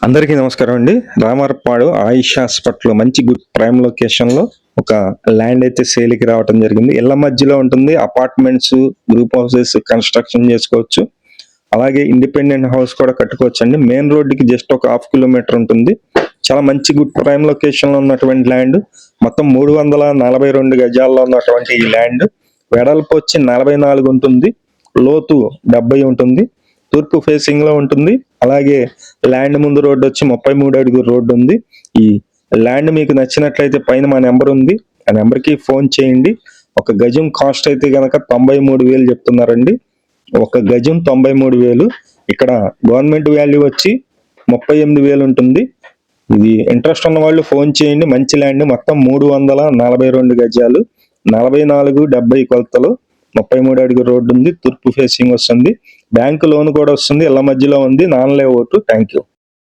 అందరికీ నమస్కారం అండి. రామరపాడు ఆయుష్ హాస్పిటల్ మంచి గుడ్ ప్రైమ్ లొకేషన్ లో ఒక ల్యాండ్ అయితే సేల్కి రావడం జరిగింది. ఇళ్ల మధ్యలో ఉంటుంది. అపార్ట్మెంట్స్, గ్రూప్ హౌసెస్ కన్స్ట్రక్షన్ చేసుకోవచ్చు. అలాగే ఇండిపెండెంట్ హౌస్ కూడా కట్టుకోవచ్చు అండి. మెయిన్ రోడ్డుకి జస్ట్ ఒక 1/2 కిలోమీటర్ ఉంటుంది. చాలా మంచి గుడ్ ప్రైమ్ లొకేషన్ లో ఉన్నటువంటి ల్యాండ్. మొత్తం 342 గజాల్లో ఉన్నటువంటి ఈ ల్యాండ్ వెడల్పు వచ్చి 44 ఉంటుంది, లోతు 70 ఉంటుంది, తూర్పు ఫేసింగ్ లో ఉంటుంది. అలాగే ల్యాండ్ ముందు రోడ్డు వచ్చి 33 అడుగుల రోడ్డు ఉంది. ఈ ల్యాండ్ మీకు నచ్చినట్లయితే పైన మా నెంబర్ ఉంది, ఆ నెంబర్ కి ఫోన్ చేయండి. ఒక గజం కాస్ట్ అయితే గనక 93,000 చెప్తున్నారండి. ఒక గజం 93,000. ఇక్కడ గవర్నమెంట్ వాల్యూ వచ్చి 38,000 ఉంటుంది. ఇది ఇంట్రెస్ట్ ఉన్న వాళ్ళు ఫోన్ చేయండి. మంచి ల్యాండ్, మొత్తం 342 గజాలు, 44-70 కొలతలు, 33 అడుగుల రోడ్డు ఉంది, తూర్పు ఫేసింగ్ వస్తుంది, బ్యాంకు లోన్ కూడా వస్తుంది, ఇళ్ల మధ్యలో ఉంది, నాన్ లేఅవుట్. Thank you.